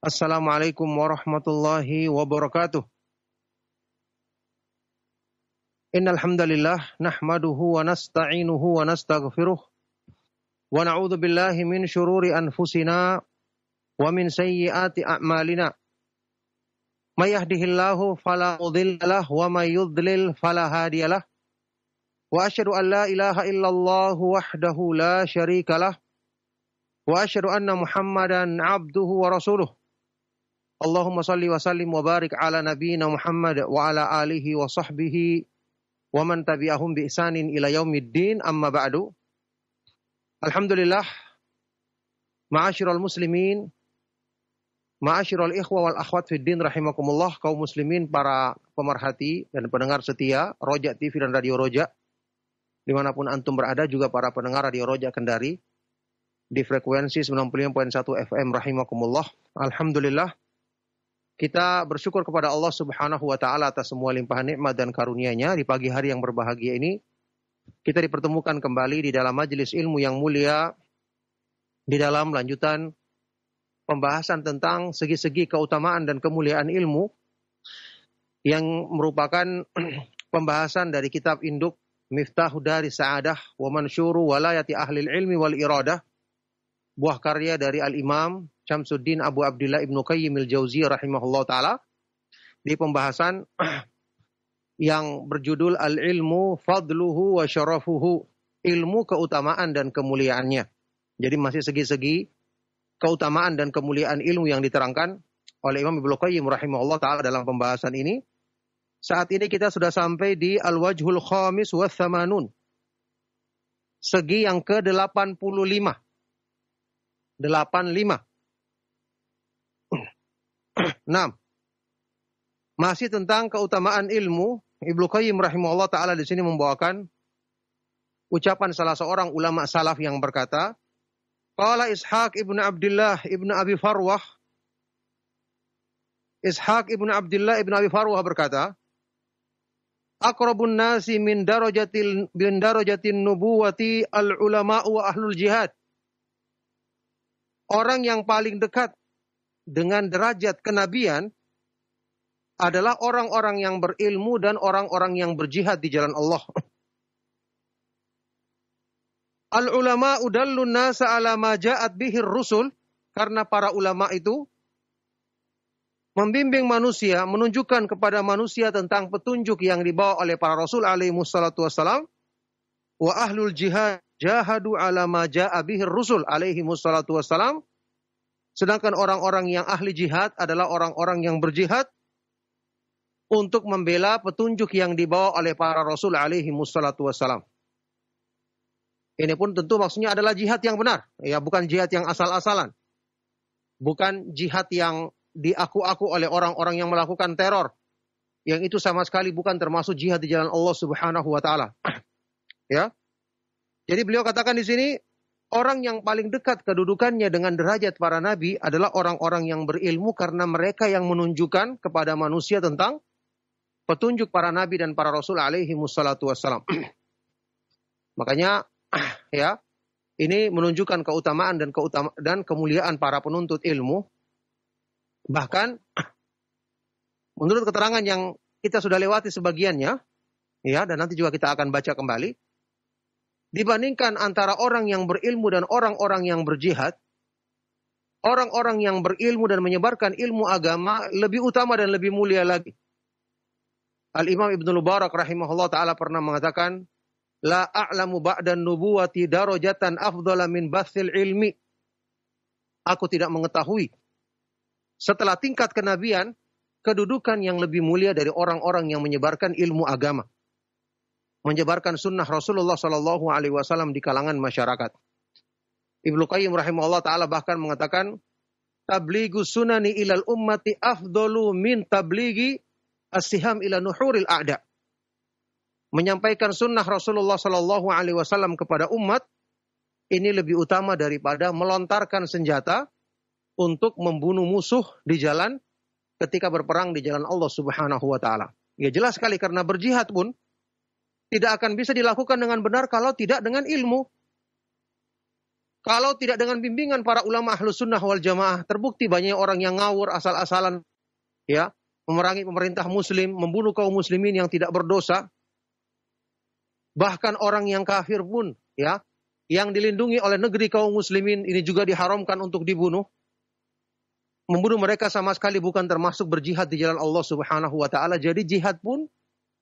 Assalamualaikum warahmatullahi wabarakatuh. Innal hamdalillah nahmaduhu wa nasta'inuhu wa nastaghfiruh wa na'udzu billahi min syururi anfusina wa min sayyiati a'malina. May yahdihillahu fala mudilla lahu wa may yudlil fala hadiyalah. Wa asyhadu an la ilaha illallah wahdahu la syarikalah wa asyhadu anna Muhammadan 'abduhu wa rasuluh. Allahumma salli wa sallim wa barik ala nabiyyina Muhammad wa ala alihi wa sahbihi wa man tabi'ahum bi ihsanin ila yaumiddin, amma ba'du. Alhamdulillah, ma'asyiral muslimin, ma'asyiral ikhwa wal akhwat fid din rahimakumullah, kaum muslimin, para pemerhati dan pendengar setia Roja TV dan Radio Roja dimanapun antum berada, juga para pendengar Radio Roja Kendari di frekuensi 95.1 FM rahimakumullah. Alhamdulillah, kita bersyukur kepada Allah Subhanahu wa taala atas semua limpahan nikmat dan karunia-Nya. Di pagi hari yang berbahagia ini kita dipertemukan kembali di dalam majelis ilmu yang mulia, di dalam lanjutan pembahasan tentang segi-segi keutamaan dan kemuliaan ilmu yang merupakan pembahasan dari kitab induk Miftahu Daris Sa'adah wa Mansyuru Walayati Ahlil Ilmi wal Iradah, buah karya dari Al-Imam Syamsuddin Abu Abdillah Ibnu Qayyim al-Jauziyah rahimahullah ta'ala, di pembahasan yang berjudul Al-Ilmu Fadluhu wa Syarafuhu, ilmu keutamaan dan kemuliaannya. Jadi masih segi-segi keutamaan dan kemuliaan ilmu yang diterangkan oleh Imam Ibnu Qayyim rahimahullah ta'ala dalam pembahasan ini. Saat ini kita sudah sampai di Al-Wajhul Khamis wa Thamanun, segi yang ke-85. 85. Nah, masih tentang keutamaan ilmu, Ibnu Qayyim rahimahullah ta'ala di sini membawakan ucapan salah seorang ulama salaf yang berkata, qala Ishaq ibnu Abdullah ibnu Abi Farwah, Ishaq ibnu Abdullah ibnu Abi Farwah berkata, aqrabun nasi min darajatin nubuwati al-ulama'u wa ahlul jihad. Orang yang paling dekat dengan derajat kenabian adalah orang-orang yang berilmu dan orang-orang yang berjihad di jalan Allah. Al-ulama udallun nasa ala ma ja'at bihir rusul, karena para ulama itu membimbing manusia, menunjukkan kepada manusia tentang petunjuk yang dibawa oleh para rasul alaihi wassalatu wassalam. Wa ahlul jihad jahadu ala ma ja'a bihir rusul alaihi wassalatu wassalam. Sedangkan orang-orang yang ahli jihad adalah orang-orang yang berjihad untuk membela petunjuk yang dibawa oleh para rasul alaihi wassalatu wassalam. Ini pun tentu maksudnya adalah jihad yang benar, ya, bukan jihad yang asal-asalan. Bukan jihad yang diaku-aku oleh orang-orang yang melakukan teror. Yang itu sama sekali bukan termasuk jihad di jalan Allah Subhanahu wa taala. Ya. Jadi beliau katakan di sini, orang yang paling dekat kedudukannya dengan derajat para nabi adalah orang-orang yang berilmu, karena mereka yang menunjukkan kepada manusia tentang petunjuk para nabi dan para rasul alaihi wassalatu wassalam. Makanya ya, ini menunjukkan keutamaan dan kemuliaan para penuntut ilmu. Bahkan menurut keterangan yang kita sudah lewati sebagiannya, ya, dan nanti juga kita akan baca kembali, dibandingkan antara orang yang berilmu dan orang-orang yang berjihad, orang-orang yang berilmu dan menyebarkan ilmu agama lebih utama dan lebih mulia lagi. Al-Imam Ibnu Mubarak rahimahullah ta'ala pernah mengatakan, la a'lamu ba'dan nubuwati darajatan afdala min bathil ilmi. Aku tidak mengetahui setelah tingkat kenabian kedudukan yang lebih mulia dari orang-orang yang menyebarkan ilmu agama, menyebarkan sunnah Rasulullah Sallallahu Alaihi Wasallam di kalangan masyarakat. Ibnu Qayyim rahimahullah ta'ala bahkan mengatakan, tabligu sunani ilal ummati afdalu min tabligi as-siham ila nuhuril a'da. Menyampaikan sunnah Rasulullah Sallallahu Alaihi Wasallam kepada umat ini lebih utama daripada melontarkan senjata untuk membunuh musuh di jalan ketika berperang di jalan Allah Subhanahu wa taala. Ya jelas sekali, karena berjihad pun tidak akan bisa dilakukan dengan benar kalau tidak dengan ilmu. Kalau tidak dengan bimbingan para ulama Ahlus Sunnah wal Jamaah, terbukti banyak orang yang ngawur asal-asalan, ya, memerangi pemerintah muslim, membunuh kaum muslimin yang tidak berdosa. Bahkan orang yang kafir pun, ya, yang dilindungi oleh negeri kaum muslimin ini juga diharamkan untuk dibunuh. Membunuh mereka sama sekali bukan termasuk berjihad di jalan Allah Subhanahu wa taala. Jadi jihad pun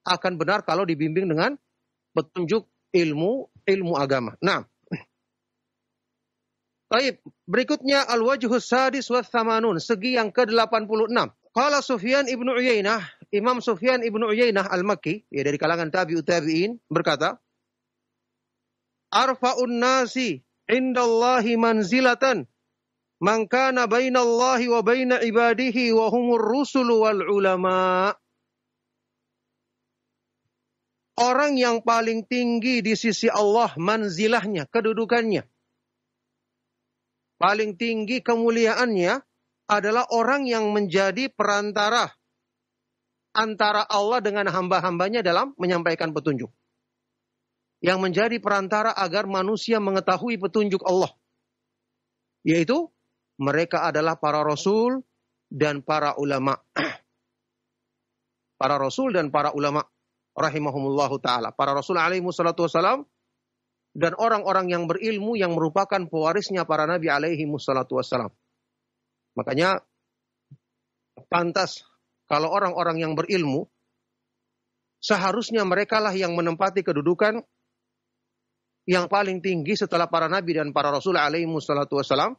akan benar kalau dibimbing dengan petunjuk ilmu agama. Nah, baik, berikutnya al-wajhus sadis wa thamanun, segi yang ke-86. Qala Sufyan ibnu Uyainah, Imam Sufyan ibnu Uyainah al-Makki, ya dari kalangan tabi'ut tabi'in, berkata, arfa'un nasi indallahi manzilatan man kana bainallahi wa baina ibadihi wa humur rusul wal ulama. Orang yang paling tinggi di sisi Allah manzilahnya, kedudukannya, paling tinggi kemuliaannya adalah orang yang menjadi perantara antara Allah dengan hamba-hambanya dalam menyampaikan petunjuk. Yang menjadi perantara agar manusia mengetahui petunjuk Allah. Yaitu mereka adalah para rasul dan para ulama. Para rasul dan para ulama rahimahumullahu ta'ala. Para rasul alaihi wassalatu wassalam dan orang-orang yang berilmu yang merupakan pewarisnya para nabi alaihi wassalatu wassalam. Makanya pantas kalau orang-orang yang berilmu seharusnya merekalah yang menempati kedudukan yang paling tinggi setelah para nabi dan para rasul alaihi wassalatu wassalam.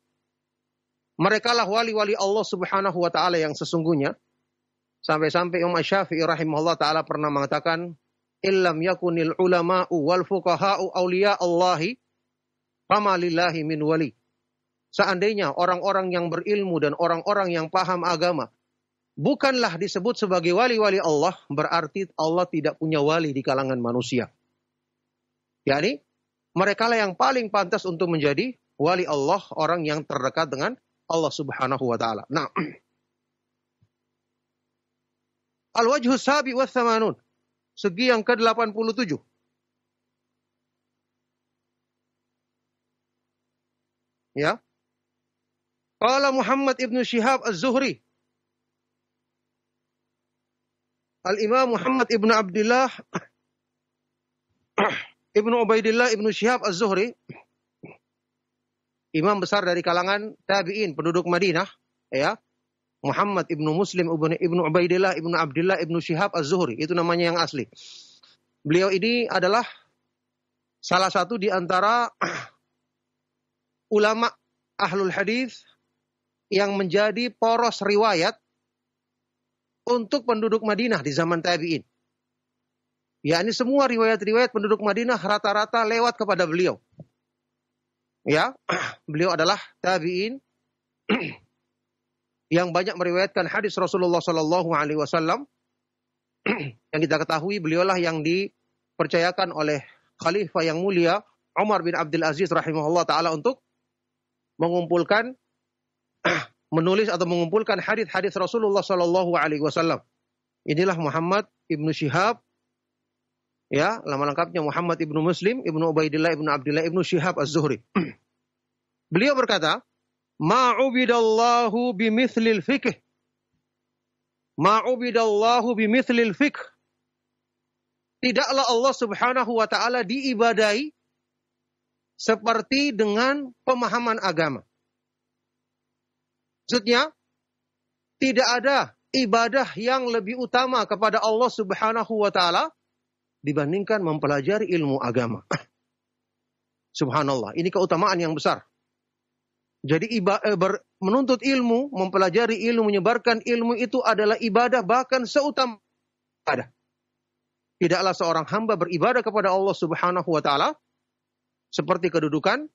Merekalah wali-wali Allah Subhanahu wa taala yang sesungguhnya. Sampai-sampai Imam Syafi'i rahimahullah taala pernah mengatakan, illam yakunil ulama'u wal fuqaha'u awliya Allahi fama lillahi min wali. Seandainya orang-orang yang berilmu dan orang-orang yang paham agama bukanlah disebut sebagai wali-wali Allah, berarti Allah tidak punya wali di kalangan manusia. Yani merekalah yang paling pantas untuk menjadi wali Allah, orang yang terdekat dengan Allah Subhanahu wa taala. Nah, al-wajhus sabi wa thamanun, segi yang ke-87. Ya. Qala Muhammad ibnu Shihab az-Zuhri. Al-Imam Muhammad ibnu Abdullah ibnu Ubaidillah ibnu Shihab az-Zuhri, imam besar dari kalangan tabi'in penduduk Madinah, ya. Muhammad ibnu Muslim ibnu Ubaidillah ibnu Abdullah ibnu Shihab az-Zuhri, itu namanya yang asli. Beliau ini adalah salah satu di antara ulama ahlul hadis yang menjadi poros riwayat untuk penduduk Madinah di zaman tabi'in. yakni semua riwayat-riwayat penduduk Madinah rata-rata lewat kepada beliau. Ya, beliau adalah tabi'in yang banyak meriwayatkan hadis Rasulullah Sallallahu Alaihi Wasallam. Yang kita ketahui beliaulah yang dipercayakan oleh Khalifah yang mulia Umar bin Abdul Aziz rahimahullah taala untuk mengumpulkan, menulis atau mengumpulkan hadis-hadis Rasulullah Sallallahu Alaihi Wasallam. Inilah Muhammad ibnu Shihab, ya, nama lengkapnya Muhammad ibnu Muslim ibnu Ubaidillah ibnu Abdullah ibnu Shihab az-Zuhri. Beliau berkata, ma'ubidallahu bimithlil fiqh. Ma'ubidallahu bimithlil fiqh. Tidaklah Allah Subhanahu wa taala diibadahi seperti dengan pemahaman agama. Maksudnya, tidak ada ibadah yang lebih utama kepada Allah Subhanahu wa taala dibandingkan mempelajari ilmu agama. Subhanallah, ini keutamaan yang besar. Jadi menuntut ilmu, mempelajari ilmu, menyebarkan ilmu itu adalah ibadah, bahkan seutama ibadah. Tidaklah seorang hamba beribadah kepada Allah Subhanahu wa taala seperti kedudukan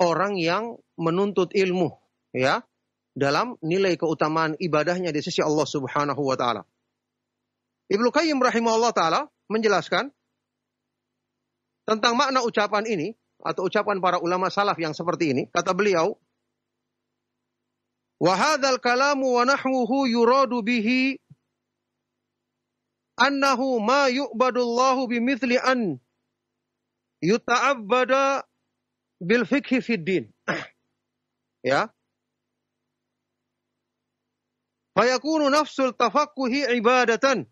orang yang menuntut ilmu, ya, dalam nilai keutamaan ibadahnya di sisi Allah Subhanahu wa taala. Ibnu Qayyim rahimahullah taala menjelaskan tentang makna ucapan ini atau ucapan para ulama salaf yang seperti ini. Kata beliau, wa hadzal kalamu wa nahwuhu yuradu bihi annahu ma yu'badullahu bimithli an yuta'abbada bil fiqhi fid din. Ya. Fayakunu nafsul tafaqquhi ibadatan.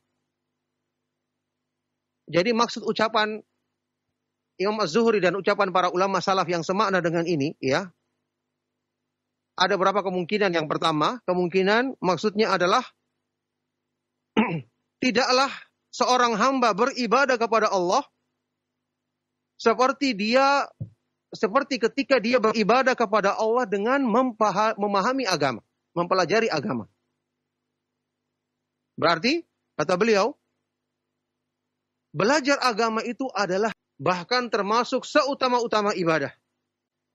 Jadi maksud ucapan Imam Az-Zuhri dan ucapan para ulama salaf yang semakna dengan ini, ya. Ada beberapa kemungkinan. Yang pertama, kemungkinan maksudnya adalah tidaklah seorang hamba beribadah kepada Allah seperti ketika dia beribadah kepada Allah dengan memahami agama, mempelajari agama. Berarti, kata beliau, belajar agama itu adalah bahkan termasuk seutama-utama ibadah.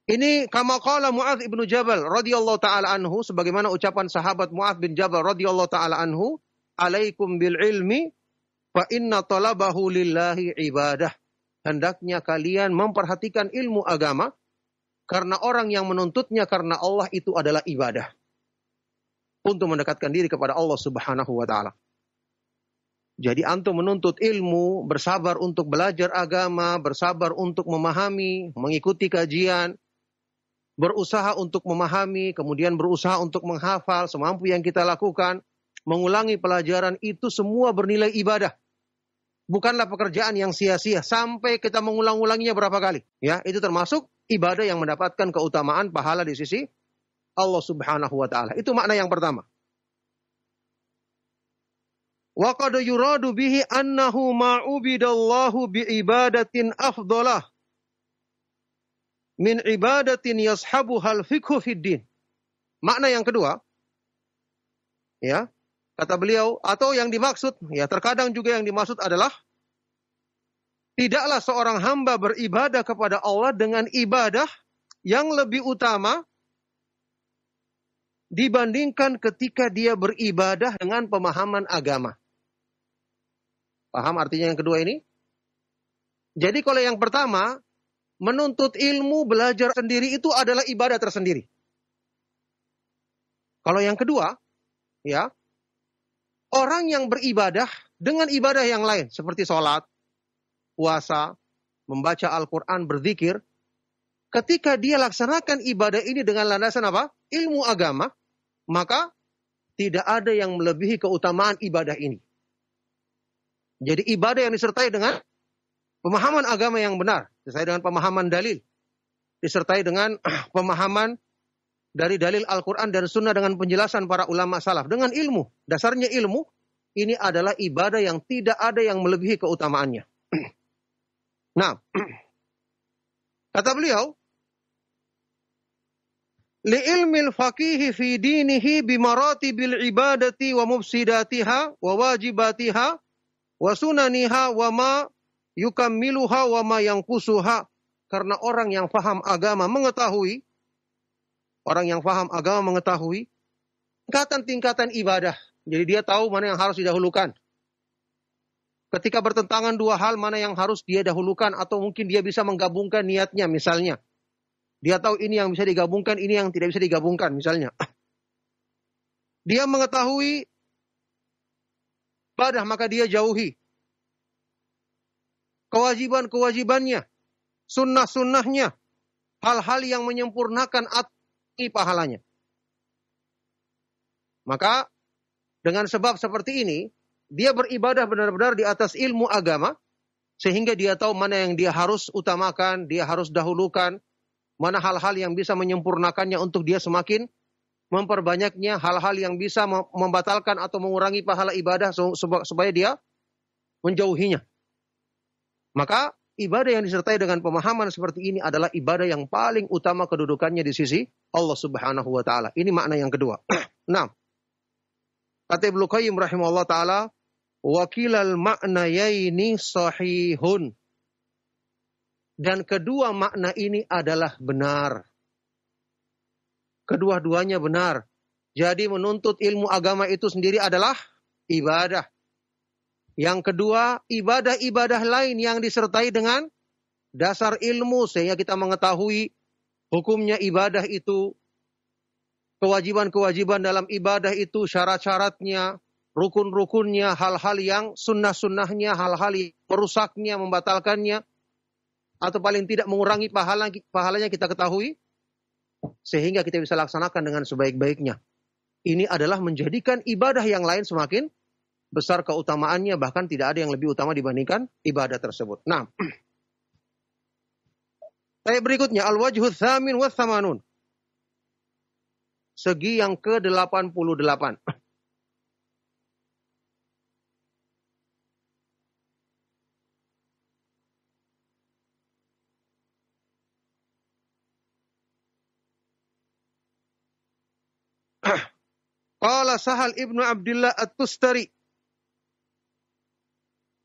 Ini kama qala Mu'adz ibnu Jabal radhiyallahu taala anhu, sebagaimana ucapan sahabat Mu'adz bin Jabal radhiyallahu taala anhu, "Alaikum bil ilmi fa inna talabahu lillahi ibadah." Hendaknya kalian memperhatikan ilmu agama karena orang yang menuntutnya karena Allah itu adalah ibadah. Untuk mendekatkan diri kepada Allah Subhanahu wa taala. Jadi antum menuntut ilmu, bersabar untuk belajar agama, bersabar untuk memahami, mengikuti kajian, berusaha untuk memahami, kemudian berusaha untuk menghafal semampu yang kita lakukan, mengulangi pelajaran, itu semua bernilai ibadah. Bukanlah pekerjaan yang sia-sia sampai kita mengulang-ulanginya berapa kali. Ya, itu termasuk ibadah yang mendapatkan keutamaan pahala di sisi Allah Subhanahu wa taala. Itu makna yang pertama. Wa qad yuradu bihi annahu ma'ubidallahu biibadatin afdalah min ibadatin yashabuhal fiqhu fid din. Makna yang kedua, ya, kata beliau, atau yang dimaksud, ya terkadang juga yang dimaksud adalah tidaklah seorang hamba beribadah kepada Allah dengan ibadah yang lebih utama dibandingkan ketika dia beribadah dengan pemahaman agama. Paham artinya yang kedua ini? Jadi kalau yang pertama, menuntut ilmu, belajar sendiri itu adalah ibadah tersendiri. Kalau yang kedua, ya, orang yang beribadah dengan ibadah yang lain, seperti sholat, puasa, membaca Al-Quran, berzikir, ketika dia laksanakan ibadah ini dengan landasan apa? Ilmu agama, maka tidak ada yang melebihi keutamaan ibadah ini. Jadi ibadah yang disertai dengan pemahaman agama yang benar, disertai dengan pemahaman dalil, disertai dengan pemahaman dari dalil Al-Quran dan Sunnah dengan penjelasan para ulama salaf. Dengan ilmu, dasarnya ilmu, ini adalah ibadah yang tidak ada yang melebihi keutamaannya. Nah, kata beliau, li'ilmil faqihi fi dinihi bimaratibil ibadati wa mufsidatiha wa wajibatiha wa sunaniha wa ma yukammiluha wa ma yanqusuha. Karena orang yang faham agama mengetahui tingkatan-tingkatan ibadah. Jadi dia tahu mana yang harus didahulukan. Ketika bertentangan dua hal, mana yang harus dia dahulukan, atau mungkin dia bisa menggabungkan niatnya misalnya. Dia tahu ini yang bisa digabungkan, ini yang tidak bisa digabungkan misalnya. Dia mengetahui ibadah, maka dia jauhi kewajiban-kewajibannya, sunnah-sunnahnya, hal-hal yang menyempurnakan pahalanya. Maka dengan sebab seperti ini, dia beribadah benar-benar di atas ilmu agama, sehingga dia tahu mana yang dia harus utamakan, dia harus dahulukan, mana hal-hal yang bisa menyempurnakannya untuk dia semakin memperbanyaknya, hal-hal yang bisa membatalkan atau mengurangi pahala ibadah supaya dia menjauhinya. Maka ibadah yang disertai dengan pemahaman seperti ini adalah ibadah yang paling utama kedudukannya di sisi Allah Subhanahu wa taala. Ini makna yang kedua. Nah, kata Ibnu Qayyim rahimahullah taala, wa kilal ma'nayaini sahihun. Dan kedua makna ini adalah benar. Kedua-duanya benar. Jadi menuntut ilmu agama itu sendiri adalah ibadah. Yang kedua, ibadah-ibadah lain yang disertai dengan dasar ilmu, sehingga kita mengetahui hukumnya ibadah itu, kewajiban-kewajiban dalam ibadah itu, syarat-syaratnya, rukun-rukunnya, hal-hal yang sunnah-sunnahnya, hal-hal yang merusaknya, membatalkannya. atau paling tidak mengurangi pahalanya kita ketahui, sehingga kita bisa laksanakan dengan sebaik-baiknya. Ini adalah menjadikan ibadah yang lain semakin besar keutamaannya, bahkan tidak ada yang lebih utama dibandingkan ibadah tersebut. Nah, ayat berikutnya, al-wajhu tsamin wa tsamanun. Segi yang ke-88. Qala Sahal ibnu Abdullah At-Tustari.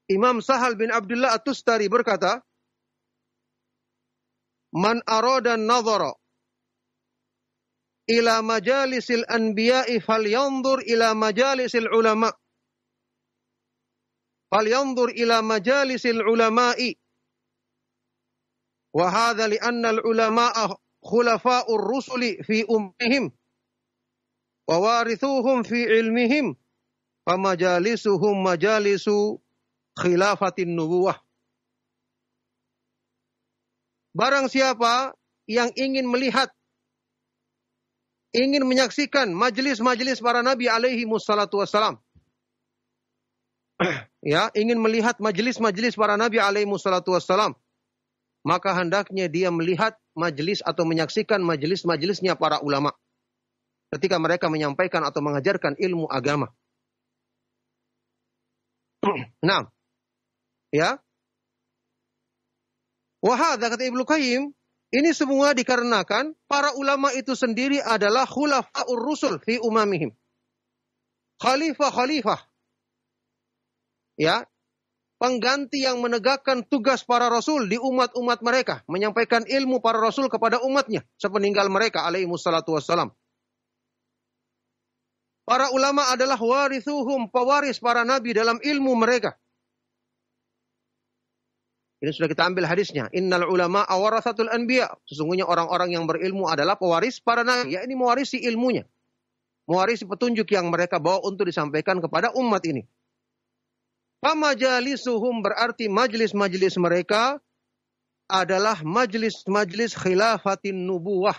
Imam Sahal bin Abdullah At-Tustari berkata, Man arada an-nadhara ila majalisil anbiya'i falyanzur ila majalisil ulama. Falyanzur ila majalisil ulama'i. Wa hadha li anna al-ulama'a khulafa'ur rusuli fi ummihim. Wa warithuhum fi ilmihim. Fa majalisuhum majalisu khilafatin nubuwah. Barang siapa yang ingin melihat, ingin menyaksikan majelis-majelis para nabi alaihi mussalatu wassalam. Ya, ingin melihat majelis-majelis para nabi alaihi mussalatu wassalam, maka hendaknya dia melihat majelis atau menyaksikan majelis-majelisnya para ulama ketika mereka menyampaikan atau mengajarkan ilmu agama. Nah, ya. Wahada, kata Ibnu Qayyim, ini semua dikarenakan para ulama itu sendiri adalah khulafa'ur rusul fi umamihim. Khalifah-khalifah. Ya, pengganti yang menegakkan tugas para rasul di umat-umat mereka, menyampaikan ilmu para rasul kepada umatnya sepeninggal mereka alaihi wassalatu wassalam. Para ulama adalah warithuhum, pewaris para nabi dalam ilmu mereka. Ini sudah kita ambil hadisnya. Innal ulama awarathatul anbiya. Sesungguhnya orang-orang yang berilmu adalah pewaris para nabi. Ya, ini mewarisi ilmunya. Mewarisi petunjuk yang mereka bawa untuk disampaikan kepada umat ini. Pamajalisuhum berarti majlis-majlis mereka adalah majlis-majlis khilafatin nubuwah.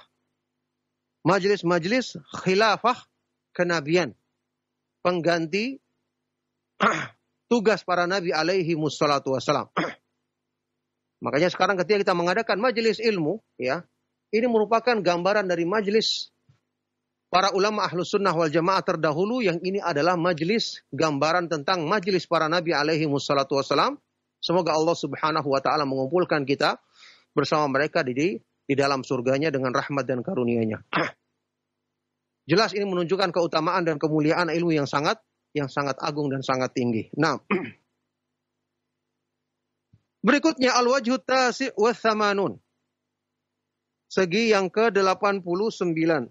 Majlis-majlis khilafah kenabian, pengganti tugas para nabi alaihi mussalatu wassalam. Makanya sekarang ketika kita mengadakan majelis ilmu, ya, ini merupakan gambaran dari majelis para ulama ahlus sunnah wal jamaah terdahulu, yang ini adalah majelis gambaran tentang majelis para nabi alaihi mussalatu wassalam. Semoga Allah subhanahu wa ta'ala mengumpulkan kita bersama mereka di dalam surganya dengan rahmat dan karunia-Nya. Jelas ini menunjukkan keutamaan dan kemuliaan ilmu yang sangat agung dan sangat tinggi. Nah, berikutnya al-wajhu tasi' wa tsamanun. Segi yang ke-89.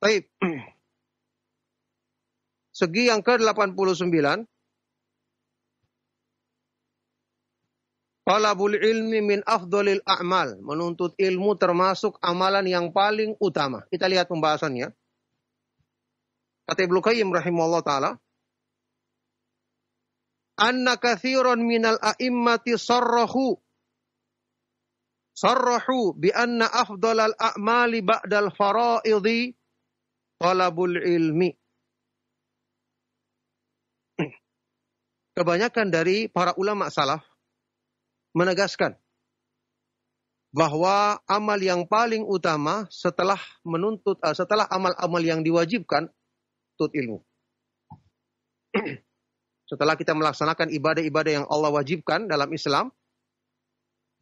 Baik. Segi yang ke-89. Talabul ilmi min afdolil a'mal. Menuntut ilmu termasuk amalan yang paling utama. Kita lihat pembahasannya. Kata Ibnu Qayyim rahimahullah ta'ala. Anna kathiran minal a'immati sarrahu bi anna afdolal a'mali ba'dal fara'idhi talabul ilmi. Kebanyakan dari para ulama salaf menegaskan bahwa amal yang paling utama setelah amal-amal yang diwajibkan, tuntut ilmu. Setelah kita melaksanakan ibadah-ibadah yang Allah wajibkan dalam Islam,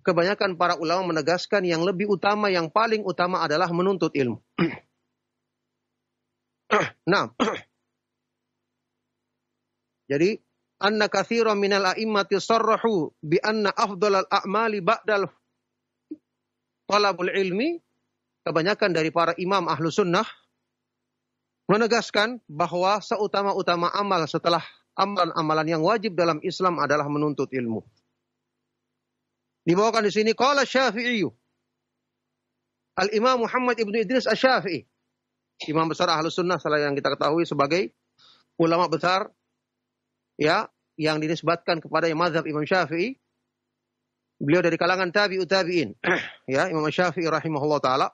kebanyakan para ulama menegaskan yang lebih utama, yang paling utama adalah menuntut ilmu. Nah, jadi anna katsiran minal a'immati sarrahu bi anna afdhalal a'mali ba'dal talabul ilmi. Kebanyakan dari para imam ahlu sunnah menegaskan bahwa seutama-utama amal setelah amalan-amalan yang wajib dalam Islam adalah menuntut ilmu. Dibawakan di sini qala Syafi'i. Al-Imam Muhammad ibnu Idris Asy-Syafi'i, imam besar Ahlus Sunnah, salah yang kita ketahui sebagai ulama besar ya yang dinisbatkan kepada mazhab Imam Syafi'i. Beliau dari kalangan tabi'ut tabi'in. Ya, Imam Syafi'i rahimahullah taala.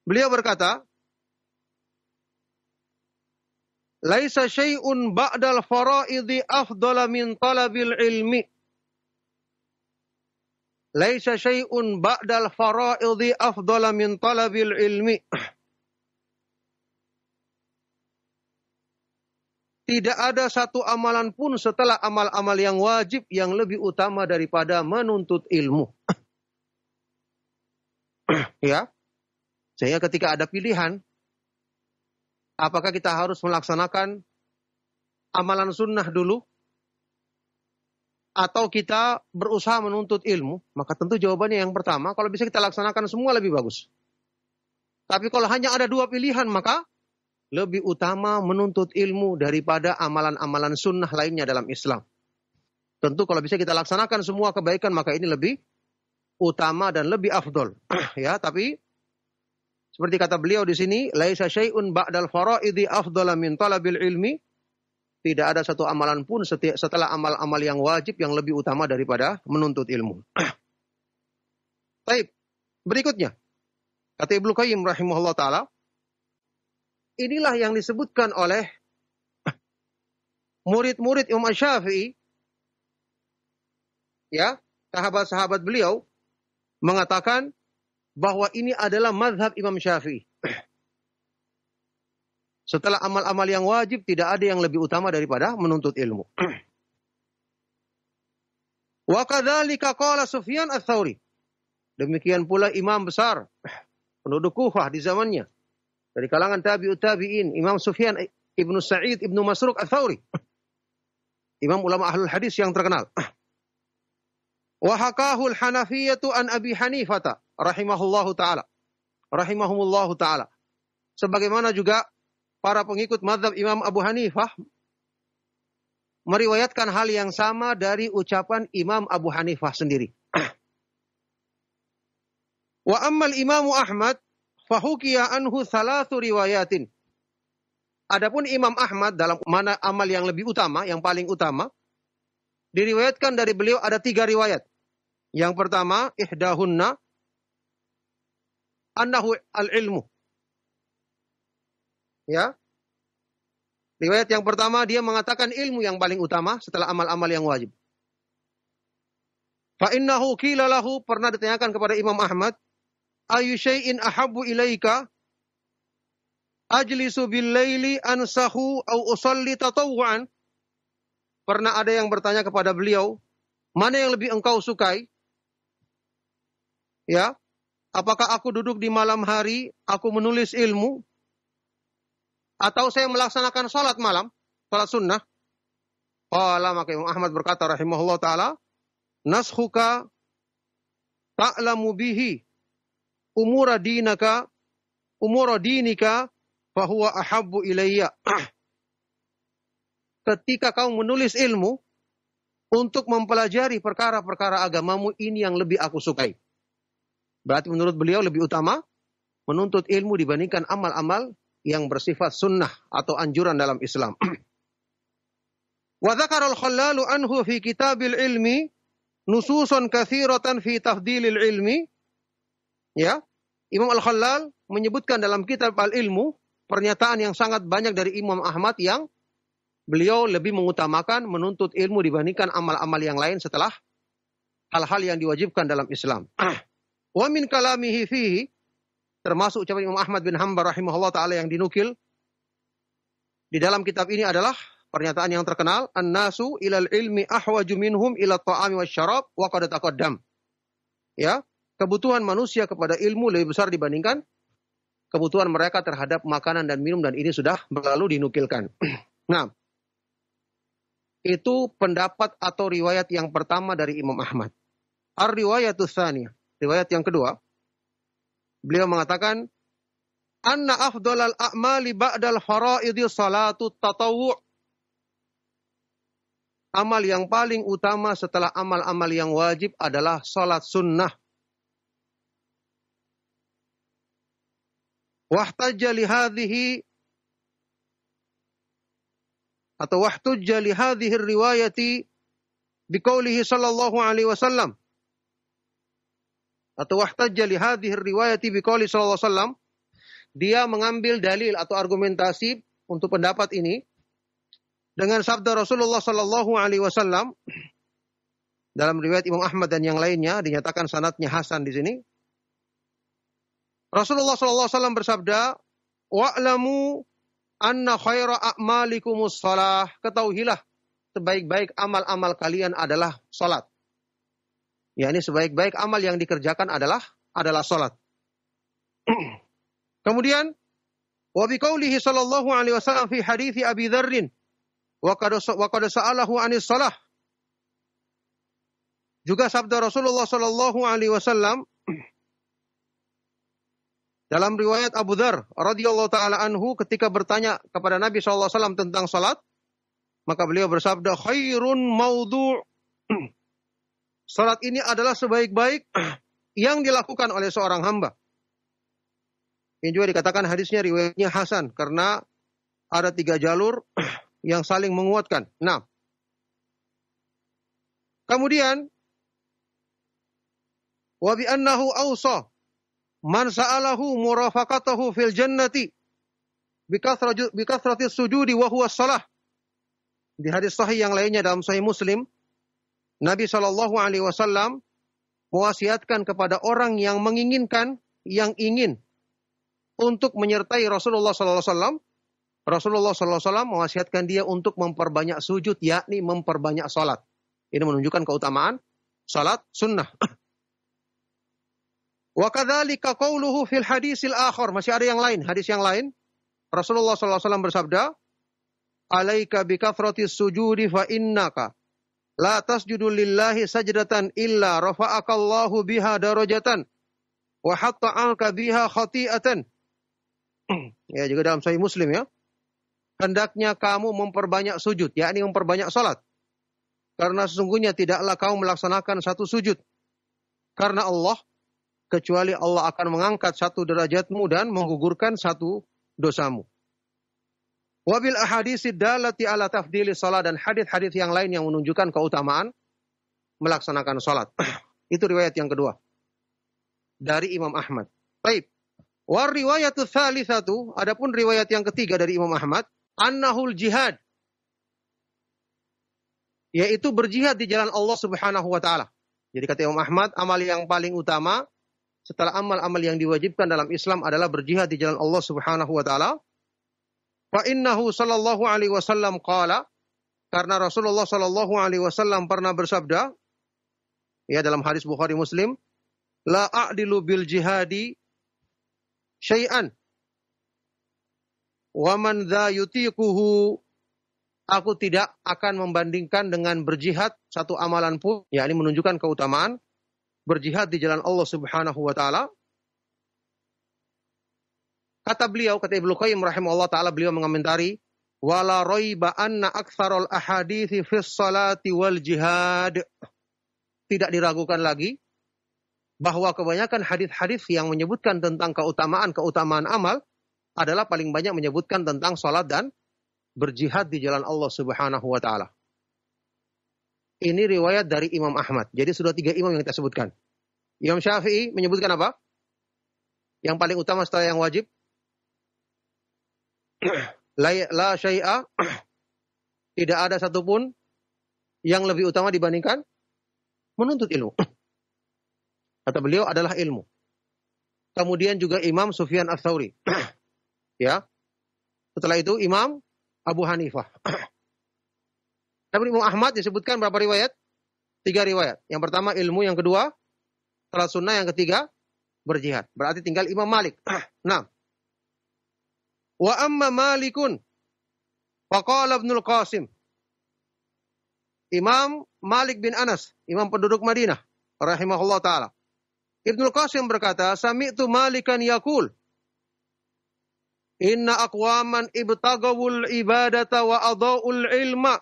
Beliau berkata, "Laisa syai'un ba'dal fara'idhi afdala min talabil ilmi." Laisa syai'un ba'dal fara'idhi afdala min talabil ilmi. Tidak ada satu amalan pun setelah amal-amal yang wajib yang lebih utama daripada menuntut ilmu. Ya. Sehingga ketika ada pilihan, apakah kita harus melaksanakan amalan sunnah dulu, atau kita berusaha menuntut ilmu, maka tentu jawabannya yang pertama, kalau bisa kita laksanakan semua lebih bagus. Tapi kalau hanya ada dua pilihan, maka lebih utama menuntut ilmu daripada amalan-amalan sunnah lainnya dalam Islam. Tentu kalau bisa kita laksanakan semua kebaikan, maka ini lebih utama dan lebih afdol. Ya, tapi seperti kata beliau di sini, laisa syai'un ba'dal fara'idhi afdala min talabil ilmi. Tidak ada satu amalan pun setelah amal-amal yang wajib yang lebih utama daripada menuntut ilmu. Baik, berikutnya kata Ibnu Qayyim rahimahullah taala, inilah yang disebutkan oleh murid-murid Imam Syafi'i, ya, sahabat-sahabat beliau mengatakan bahwa ini adalah mazhab Imam Syafi'i. Setelah amal-amal yang wajib, tidak ada yang lebih utama daripada menuntut ilmu. Wa kadzalika qala Sufyan Ats-Tsauri. Demikian pula imam besar penduduk Kufah di zamannya, dari kalangan tabi'ut tabi'in, Imam Sufyan ibnu Sa'id ibnu Masruq Ats-Tsauri, imam ulama ahlul hadis yang terkenal. Wa hakahu al-Hanafiyyatu an Abi Hanifah rahimahullahu taala. Rahimahumullahu taala. Sebagaimana juga para pengikut mazhab Imam Abu Hanifah meriwayatkan hal yang sama dari ucapan Imam Abu Hanifah sendiri. Wa ammal Imam Ahmad fahukiya anhu thalathu riwayatin. Adapun Imam Ahmad dalam mana amal yang lebih utama, yang paling utama, diriwayatkan dari beliau ada 3 riwayat. Yang pertama, ihdahunna annahu al-ilmu. Ya. Riwayat yang pertama dia mengatakan ilmu yang paling utama setelah amal-amal yang wajib. Fa innahu qila lahu, pernah ditanyakan kepada Imam Ahmad, ayu syai'in ahabbu ilaika ajlisu bil laili ansahu au usalli tatawwan. Pernah ada yang bertanya kepada beliau, mana yang lebih engkau sukai? Ya, apakah aku duduk di malam hari, aku menulis ilmu, atau saya melaksanakan salat malam, salat sunnah? Qala, maka Imam Ahmad berkata rahimahullah taala, naskhuka ta'lamu bihi umura dinika fahuwa ahabbu ilayya. Ketika kamu menulis ilmu untuk mempelajari perkara-perkara agamamu, ini yang lebih aku sukai. Berarti menurut beliau lebih utama menuntut ilmu dibandingkan amal-amal yang bersifat sunnah atau anjuran dalam Islam. Wa dzakara al-Khallalu anhu fi kitabil ilmi nususun katsiratan fi tafdilil ilmi. Ya, Imam Al-Khallal menyebutkan dalam kitab Al-Ilmu pernyataan yang sangat banyak dari Imam Ahmad yang beliau lebih mengutamakan menuntut ilmu dibandingkan amal-amal yang lain setelah hal-hal yang diwajibkan dalam Islam. Wa min kalamihi fihi, termasuk ucapan Imam Ahmad bin Hanbal rahimahullah ta'ala yang dinukil di dalam kitab ini adalah pernyataan yang terkenal, an-nasu ilal ilmi ahwaju minhum ila ta'ami wasyarab wa qad taqaddam. Ya, kebutuhan manusia kepada ilmu lebih besar dibandingkan kebutuhan mereka terhadap makanan dan minum, dan ini sudah berlalu dinukilkan. Nah, itu pendapat atau riwayat yang pertama dari Imam Ahmad. Ar-riwayatus tsaniyah, riwayat yang kedua, beliau mengatakan, anna afdalal a'mali ba'dal fara'idhi salatu tatawwu'. Amal yang paling utama setelah amal-amal yang wajib adalah salat sunnah. Wahtajja li hadhihi atau wahtujja li hadhihi riwayati biqaulihi sallallahu alaihi wasallam. Atau wahtajja li hadhihi riwayati biqaulihi sallallahu alaihi wasallam. Dia mengambil dalil atau argumentasi untuk pendapat ini dengan sabda Rasulullah sallallahu alaihi wasallam dalam riwayat Imam Ahmad dan yang lainnya dinyatakan sanadnya hasan di sini. Rasulullah sallallahu alaihi wasallam bersabda, "Wa'lamu anna khaira a'malikumus shalah." Ketahuilah sebaik-baik amal-amal kalian adalah salat. yakni sebaik-baik amal yang dikerjakan adalah salat. Kemudian wa biqaulihi sallallahu alaihi wasallam fi hadithi Abi Dzarr wa qad sa'alahu 'anis shalah. Juga sabda Rasulullah sallallahu alaihi wasallam dalam riwayat Abu Dzar radhiyallahu taala anhu ketika bertanya kepada Nabi sallallahu alaihi wasallam tentang salat, maka beliau bersabda, khairun maudhu'. Salat ini adalah sebaik-baik yang dilakukan oleh seorang hamba. Ini juga dikatakan hadisnya riwayatnya hasan karena ada 3 jalur yang saling menguatkan. Nah, kemudian wa bi annahu awsa man sa'alahu murafaqatahu fil jannati bi kathrati sujudi wa huwa shalah. Di hadis sahih yang lainnya dalam Sahih Muslim, Nabi sallallahu alaihi wasallam mewasiatkan kepada orang yang menginginkan, yang ingin untuk menyertai Rasulullah sallallahu alaihi wasallam. Rasulullah sallallahu alaihi wasallam mewasiatkan dia untuk memperbanyak sujud, yakni memperbanyak salat. Ini menunjukkan keutamaan salat sunnah. Wa kadzalika qauluhu fil hadisil akhar, masih ada yang lain, hadis yang lain. Rasulullah sallallahu alaihi wasallam bersabda, "Alaika bi kathratis sujudi fa innaka la tasjudu lillahi sajdatan illa rafa'akallahu biha darajatan wa hatta 'anka biha khati'atan." Ya, juga dalam Sahih Muslim ya. Hendaknya kamu memperbanyak sujud, yakni memperbanyak salat. Karena sesungguhnya tidaklah kamu melaksanakan satu sujud karena Allah, kecuali Allah akan mengangkat satu derajatmu dan menggugurkan satu dosamu. Wabil ahaditsid dalati ala tafdili salat, dan hadis-hadis yang lain yang menunjukkan keutamaan melaksanakan salat. Itu riwayat yang kedua dari Imam Ahmad. Baik. War riwayatu tsalitsatu, adapun riwayat yang ketiga dari Imam Ahmad, annahul jihad, yaitu berjihad di jalan Allah Subhanahu wa taala. Jadi kata Imam Ahmad, amal yang paling utama setelah amal-amal yang diwajibkan dalam Islam adalah berjihad di jalan Allah Subhanahu wa taala. Fa innahu sallallahu alaihi wasallam qala, karena Rasulullah sallallahu alaihi wasallam pernah bersabda ya dalam hadis Bukhari Muslim, la a'dilu bil jihadi syai'an wa man dha yutiquhu, aku tidak akan membandingkan dengan berjihad satu amalan pun, yakni menunjukkan keutamaan berjihad di jalan Allah Subhanahu wa taala. Kata beliau, kata Ibnu Qayyim rahimahullah taala, beliau mengomentari, wala raiba anna aktsarul ahadithi fis salati wal jihad. Tidak diragukan lagi bahwa kebanyakan hadis-hadis yang menyebutkan tentang keutamaan amal adalah paling banyak menyebutkan tentang salat dan berjihad di jalan Allah Subhanahu wa taala. Ini riwayat dari Imam Ahmad. Jadi sudah 3 imam yang kita sebutkan. Imam Syafi'i menyebutkan apa? Yang paling utama setelah yang wajib, la syai'a, tidak ada satupun yang lebih utama dibandingkan menuntut ilmu. Kata beliau adalah ilmu. Kemudian juga Imam Sufyan Ats-Tsauri. Ya. Setelah itu Imam Abu Hanifah. Namun Imam Ahmad disebutkan berapa riwayat? 3 riwayat. Yang pertama ilmu, yang kedua salat sunnah, yang ketiga berjihad. Berarti tinggal Imam Malik. Nah. Wa amma Malikun faqala Ibnul Qasim. Imam Malik bin Anas, imam penduduk Madinah rahimahullah taala. Ibnul Qasim berkata, sami'tu Malikan yaqul, inna aqwaman ibtagawul ibadata wa adha'ul ilma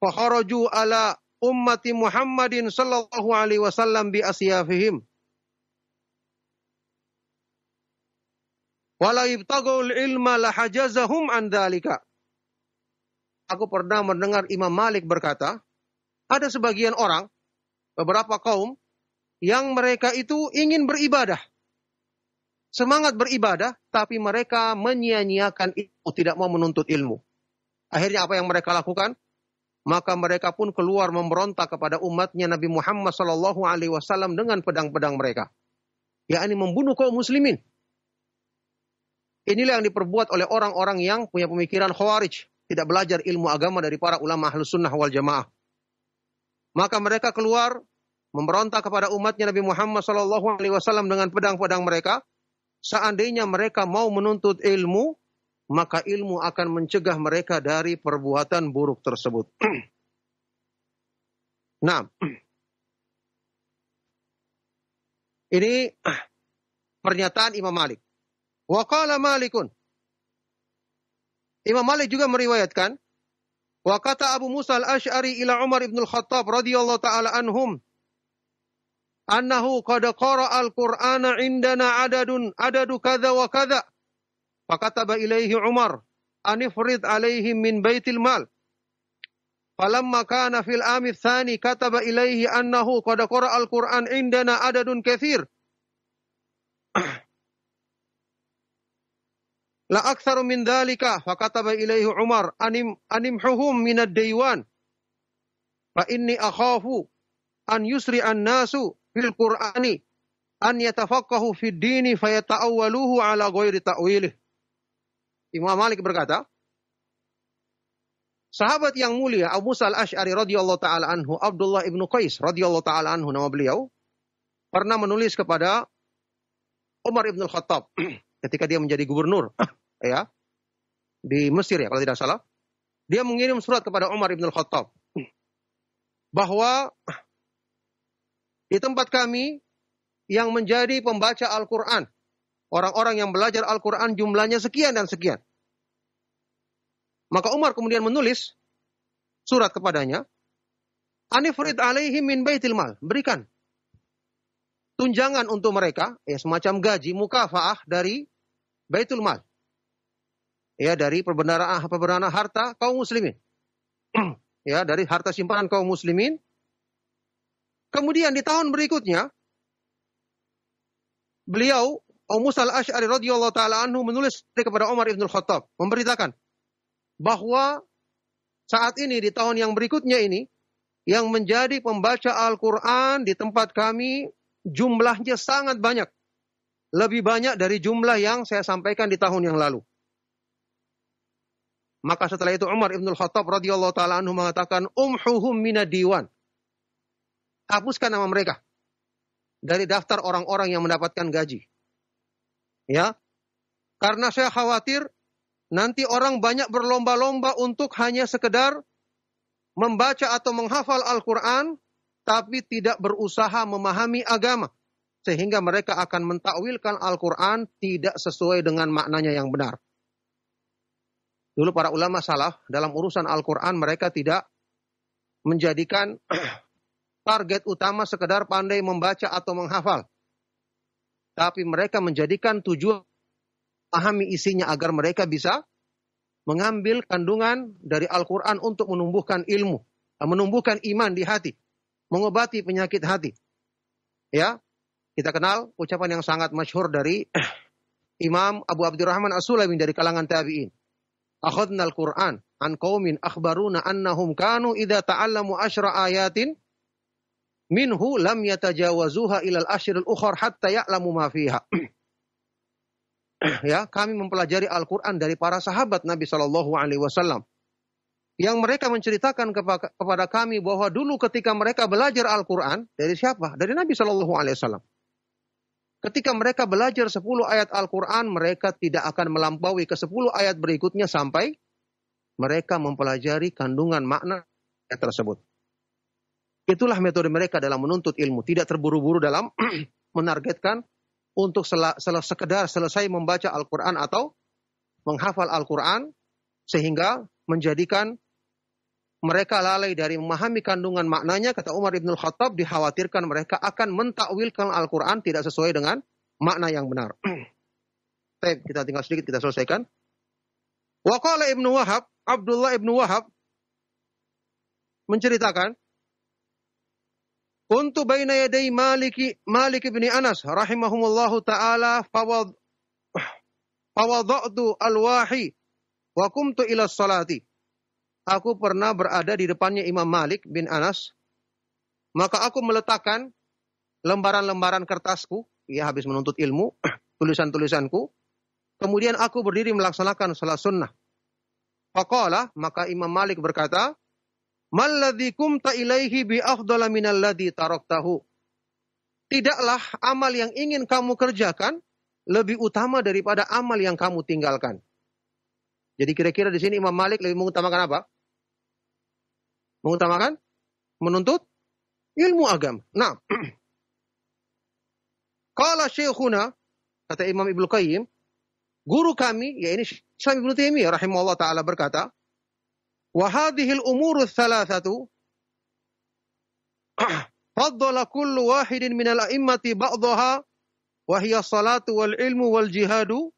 fa kharaju ala ummati Muhammadin sallallahu alaihi wasallam bi asyafihim. Wala ibtagul ilma lahajazahum an dzalika. Aku pernah mendengar Imam Malik berkata, ada sebagian orang, beberapa kaum, yang mereka itu ingin beribadah. Semangat beribadah, tapi mereka menyia-nyiakan ilmu, tidak mau menuntut ilmu. Akhirnya apa yang mereka lakukan? Maka mereka pun keluar memberontak kepada umatnya Nabi Muhammad SAW dengan pedang-pedang mereka. Yakni membunuh kaum muslimin. Inilah yang diperbuat oleh orang-orang yang punya pemikiran khawarij. Tidak belajar ilmu agama dari para ulama ahlus sunnah wal jamaah. Maka mereka keluar memberontak kepada umatnya Nabi Muhammad SAW dengan pedang-pedang mereka. Seandainya mereka mau menuntut ilmu, maka ilmu akan mencegah mereka dari perbuatan buruk tersebut. Nah, ini pernyataan Imam Malik. Wa qala Malikun. Imam Malik juga meriwayatkan, wa kata Abu Musa al-Asy'ari ila Umar ibn al-Khattab radhiyallahu ta'ala anhum, annahu qad qara'a al-Qur'ana indana adadu kadza wa kadza. Fakataba ilaihi Umar, anifrid alaihim min baitil mal. Falamma kana fil ami tsani kataba ilaihi annahu qad qara'a al-Qur'an indana adadun katsir. La aktsaru min dzalika, fakataba ilaihi Umar, animhuhum min ad-daywan. Fa inni akhafu an yusri'an nasu fil Qur'ani an yatafaqahu fid dini fayata'awwaluhu ala ghairi ta'wilih. Imam Malik berkata, sahabat yang mulia Abu Musa al-Asy'ari radhiyallahu taala anhu, Abdullah ibnu Qais radhiyallahu taala anhu nama beliau, pernah menulis kepada Umar ibn al-Khattab ketika dia menjadi gubernur ya di Mesir ya kalau tidak salah. Dia mengirim surat kepada Umar ibn al-Khattab bahwa di tempat kami yang menjadi pembaca Al-Quran, orang-orang yang belajar Al-Quran jumlahnya sekian dan sekian. Maka Umar kemudian menulis surat kepadanya, anifrid alaihim min baitil mal, berikan tunjangan untuk mereka, ya semacam gaji mukafaah dari baitul mal, ya dari perbendaharaan harta kaum muslimin, ya dari harta simpanan kaum muslimin. Kemudian di tahun berikutnya, beliau Abu Musa al-Asy'ari radhiyallahu taala anhu menulis kepada Umar ibn al-Khattab, memberitakan bahwa saat ini di tahun yang berikutnya ini, yang menjadi pembaca Al-Quran di tempat kami jumlahnya sangat banyak. Lebih banyak dari jumlah yang saya sampaikan di tahun yang lalu. Maka setelah itu Umar ibn al-Khattab radhiyallahu taala anhu mengatakan, umhuhum minad diwan. Hapuskan nama mereka dari daftar orang-orang yang mendapatkan gaji. Ya. Karena saya khawatir nanti orang banyak berlomba-lomba untuk hanya sekedar membaca atau menghafal Al-Quran, tapi tidak berusaha memahami agama. Sehingga mereka akan mentakwilkan Al-Quran tidak sesuai dengan maknanya yang benar. Dulu para ulama salaf dalam urusan Al-Quran mereka tidak menjadikan target utama sekedar pandai membaca atau menghafal. Tapi mereka menjadikan tujuan pahami isinya agar mereka bisa mengambil kandungan dari Al-Quran untuk menumbuhkan ilmu, menumbuhkan iman di hati, mengobati penyakit hati. Ya, kita kenal ucapan yang sangat masyhur dari Imam Abu Abdurrahman As-Sulaimi dari kalangan tabi'in. Akhadna al-Quran an qaumin akhbaruna annahum kanu idza ta'allamu asyra ayatin minhu lam yatajawazuha ilal asyril ukhar hatta ya'lamu ma fiha. Ya, kami mempelajari Al-Quran dari para sahabat Nabi SAW. Yang mereka menceritakan kepada kami bahwa dulu ketika mereka belajar Al-Quran, dari siapa? Dari Nabi SAW. Ketika mereka belajar 10 ayat Al-Quran, mereka tidak akan melampaui ke 10 ayat berikutnya sampai mereka mempelajari kandungan makna tersebut. Itulah metode mereka dalam menuntut ilmu. Tidak terburu-buru dalam menargetkan untuk sekedar selesai membaca Al-Quran atau menghafal Al-Quran, sehingga menjadikan mereka lalai dari memahami kandungan maknanya. Kata Umar ibn al-Khattab, dikhawatirkan mereka akan mentakwilkan Al-Quran tidak sesuai dengan makna yang benar. Baik, kita tinggal sedikit kita selesaikan. Wa qala Ibnu Wahab, Abdullah Ibnu Wahab menceritakan, kuntu baina yaday Malik bin Anas rahimahumullahu taala fawadatu alwahi wa kumtu ila salati. Aku pernah berada di depannya Imam Malik bin Anas, maka aku meletakkan lembaran-lembaran kertasku, ya habis menuntut ilmu, tulisan-tulisanku, kemudian aku berdiri melaksanakan salat sunnah. Faqala, maka Imam Malik berkata, "Malladzi kumta ilaihi bi afdala minalladzi taraktahu." Tidaklah amal yang ingin kamu kerjakan lebih utama daripada amal yang kamu tinggalkan. Jadi kira-kira di sini Imam Malik lebih mengutamakan apa? Mengutamakan menuntut ilmu agama. Nah, qala syekhuna, kata Imam Ibnu Qayyim, guru kami, ya ini Syekh Ibnu Taimiyah rahimahullah taala berkata, wa hadhil umuru thalathatu faddala kullu wahidin minal a'immati ba'daha wa hiya salatu wal ilmu wal jihadu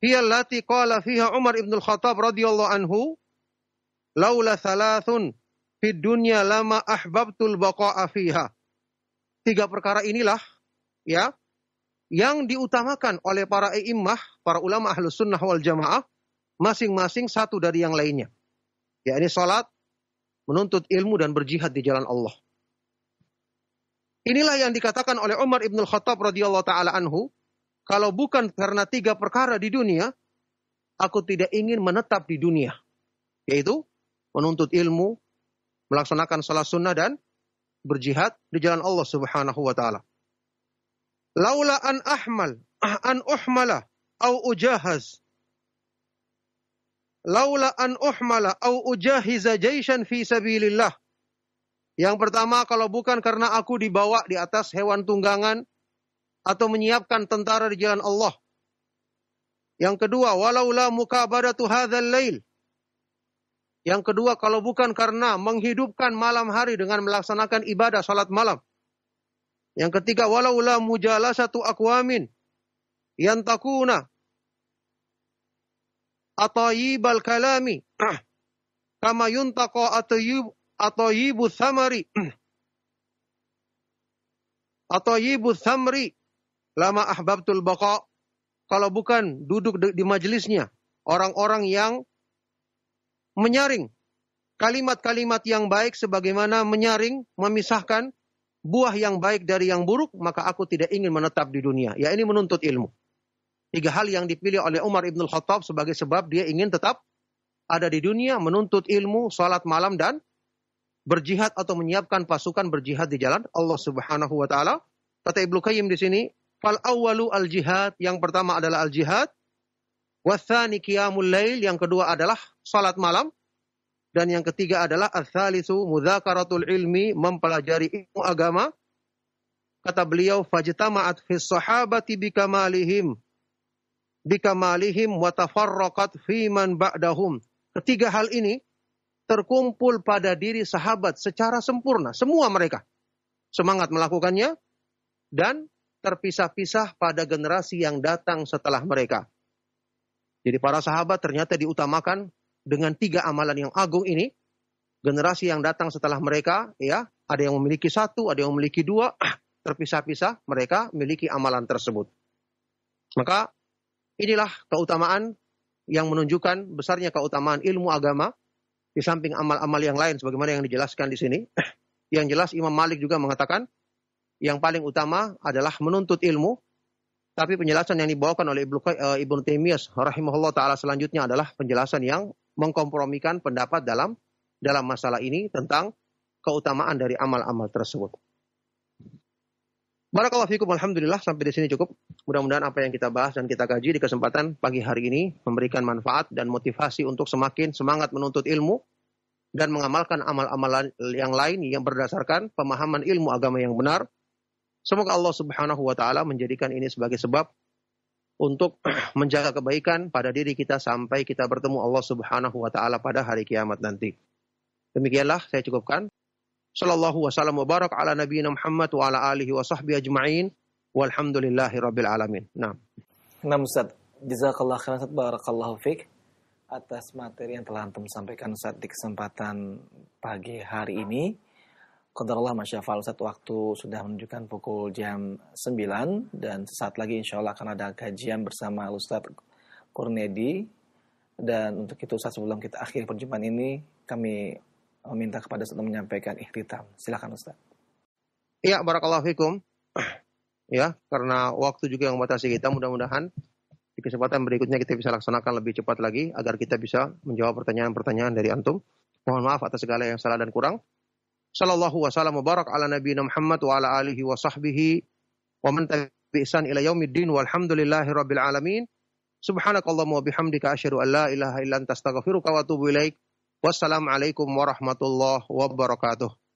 hiya allati qala fiha Umar ibn al-Khattab radhiyallahu anhu laula thalathun fid dunya lama ahbabtul baqa'a fiha. Tiga perkara inilah ya yang diutamakan oleh para immah, para ulama ahlus sunnah wal jamaah, masing-masing satu dari yang lainnya. Ya, ini salat, menuntut ilmu dan berjihad di jalan Allah. Inilah yang dikatakan oleh Umar ibn al-Khattab radhiyallahu taala anhu, kalau bukan karena tiga perkara di dunia, aku tidak ingin menetap di dunia. Yaitu menuntut ilmu, melaksanakan salat sunnah dan berjihad di jalan Allah Subhanahu wa taala. Laula an uhmala au ujahaz. Laula an uhmala au ujahiza jaishan fi sabilillah. Yang pertama, kalau bukan karena aku dibawa di atas hewan tunggangan atau menyiapkan tentara di jalan Allah. Yang kedua, walaula mukabadatu hadzal lail. Yang kedua, kalau bukan karena menghidupkan malam hari dengan melaksanakan ibadah salat malam. Yang ketiga, walaula mujalasatu aqwamin yantakuna atayibal kalami kama yuntaqa atayibu thamari lama ahbabtul baqa. Kalau bukan duduk di majelisnya orang-orang yang menyaring kalimat-kalimat yang baik sebagaimana menyaring, memisahkan buah yang baik dari yang buruk, maka aku tidak ingin menetap di dunia. Ya, ini menuntut ilmu. Tiga hal yang dipilih oleh Umar ibn al-Khattab sebagai sebab dia ingin tetap ada di dunia, menuntut ilmu, salat malam, dan berjihad atau menyiapkan pasukan berjihad di jalan Allah Subhanahu wa taala. Kata Ibnu Qayyim di sini, fal awwalu al-jihad, yang pertama adalah al-jihad, watsani qiyamul lail, yang kedua adalah salat malam, dan yang ketiga adalah ats-tsalitsu mudzakaratul ilmi, mempelajari ilmu agama. Kata beliau, fajtama'at fis sahabati bikamalihim wa tafarraqat fi man ba'dahum. Ketiga hal ini terkumpul pada diri sahabat secara sempurna, semua mereka semangat melakukannya, dan terpisah-pisah pada generasi yang datang setelah mereka. Jadi para sahabat ternyata diutamakan dengan tiga amalan yang agung ini. Generasi yang datang setelah mereka, ya, ada yang memiliki satu, ada yang memiliki dua, terpisah-pisah, mereka memiliki amalan tersebut. Maka inilah keutamaan yang menunjukkan besarnya keutamaan ilmu agama di samping amal-amal yang lain sebagaimana yang dijelaskan di sini. Yang jelas Imam Malik juga mengatakan yang paling utama adalah menuntut ilmu. Tapi penjelasan yang dibawakan oleh Ibnu Taimiyah rahimahullah taala selanjutnya adalah penjelasan yang mengkompromikan pendapat dalam masalah ini tentang keutamaan dari amal-amal tersebut. Barakallahu fikum, alhamdulillah, sampai di sini cukup. Mudah-mudahan apa yang kita bahas dan kita kaji di kesempatan pagi hari ini memberikan manfaat dan motivasi untuk semakin semangat menuntut ilmu dan mengamalkan amal-amal yang lain yang berdasarkan pemahaman ilmu agama yang benar. Semoga Allah Subhanahu wa taala menjadikan ini sebagai sebab untuk menjaga kebaikan pada diri kita sampai kita bertemu Allah Subhanahu wa taala pada hari kiamat nanti. Demikianlah saya cukupkan. Sallallahu wasallam wa barak ala nabiyina Muhammad wa ala alihi wa sahbihi ajma'in. Walhamdulillahi rabbil alamin. Nah. Nah Ustaz, jazakallah khairan Ustaz, barakallahu fiik atas materi yang telah antum sampaikan Ustaz di kesempatan pagi hari ini. Qadarullah masyafa'al Ustaz, waktu sudah menunjukkan pukul jam 9 dan sesaat lagi insya Allah akan ada kajian bersama Ustaz Kurnedi. Dan untuk itu Ustaz, sebelum kita akhiri perjumpaan ini, kami meminta kepada Ustaz menyampaikan ikhtitam. Silakan Ustaz. Ya, barakallahu fikum. Ya, karena waktu juga yang membatasi kita, mudah-mudahan di kesempatan berikutnya kita bisa laksanakan lebih cepat lagi agar kita bisa menjawab pertanyaan-pertanyaan dari antum. Mohon maaf atas segala yang salah dan kurang. Sallallahu wasallam wa barak ala nabiyina Muhammad wa ala alihi wa sahbihi wa man tabi'ihsan ihsan ila yaumiddin walhamdulillahi rabbil alamin. Subhanakallahumma wa bihamdika asyhadu an la ilaha illa anta astaghfiruka wa atubu ilaik. Wassalamualaikum warahmatullahi wabarakatuh.